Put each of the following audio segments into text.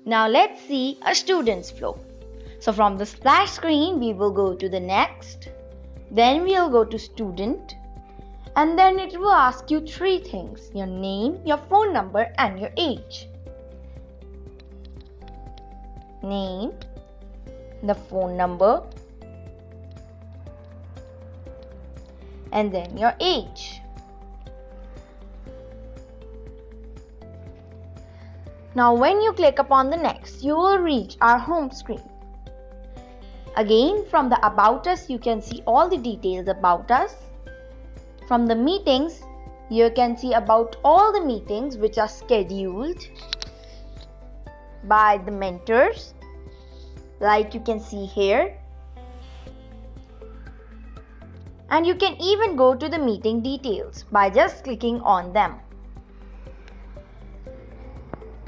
Now let's see a student's flow. So from the splash screen, we will go to the next. Then we'll go to student. And then it will ask you three things: your name, your phone number, and your age. Name, the phone number, and then your age. Now when you click upon the next, you will reach our home screen. Again, from the About Us, you can see all the details about us. From the meetings, you can see about all the meetings which are scheduled by the mentors, like you can see here. And you can even go to the meeting details by just clicking on them.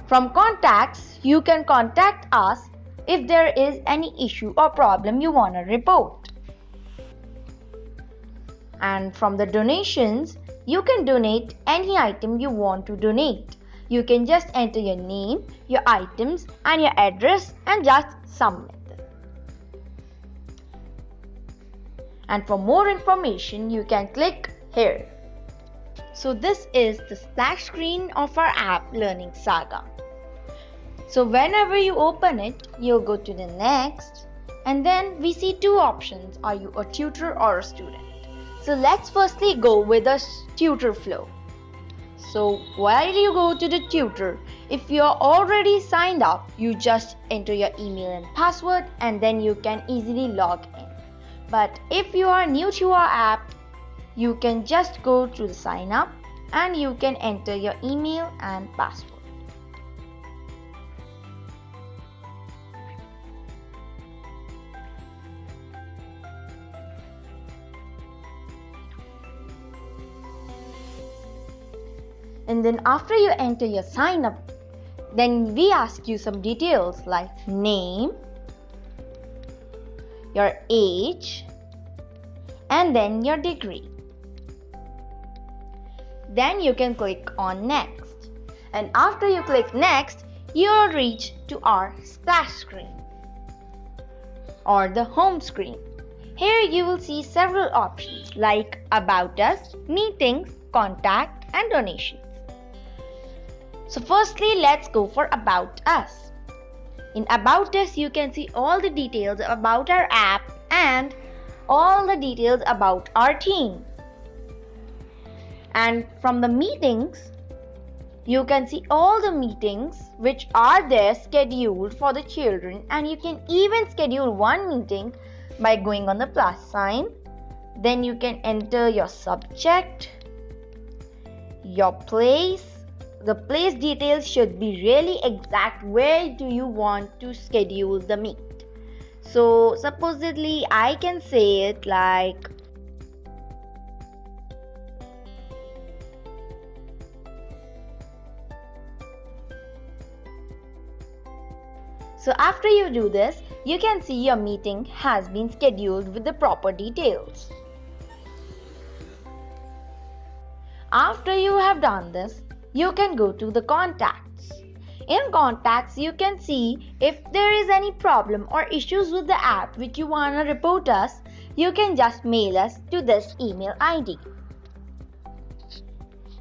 From contacts, you can contact us if there is any issue or problem you want to report. And from the donations, you can donate any item you want to donate. You can just enter your name, your items, and your address and just submit them. And for more information, you can click here. So this is the splash screen of our app Learning Saga. So whenever you open it, you'll go to the next, and then we see two options: are you a tutor or a student? So let's firstly go with the tutor flow. So while you go to the tutor, if you're already signed up, you just enter your email and password, and then you can easily log in. But if you are new to our app, you can just go to the sign up and you can enter your email and password. And then after you enter your sign up, then we ask you some details like name, your age, and then your degree. Then you can click on next. And after you click next, you'll reach to our splash screen or the home screen. Here you will see several options like About Us, Meetings, Contact, and Donations. So firstly, let's go for About Us. In About Us, you can see all the details about our app and all the details about our team. And from the meetings, you can see all the meetings which are there scheduled for the children, and you can even schedule one meeting by going on the plus sign. Then you can enter your subject, your place. The place details should be really exact. Where do you want to schedule the meet? So supposedly I can say it like So after you do this, you can see your meeting has been scheduled with the proper details. After you have done this, you can go to the contacts. In contacts, you can see if there is any problem or issues with the app which you want to report us, you can just mail us to this email ID.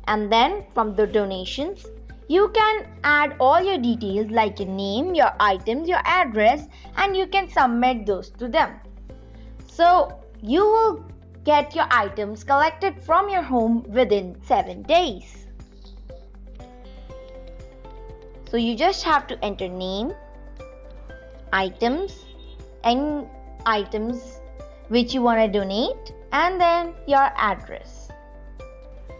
And then from the donations, you can add all your details like your name, your items, your address, and you can submit those to them. So you will get your items collected from your home within 7 days. So you just have to enter name, items, and items which you want to donate, and then your address.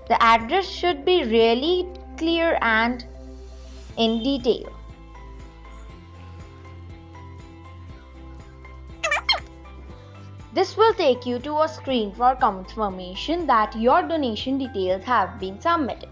The address should be really clear and in detail. This will take you to a screen for confirmation that your donation details have been submitted.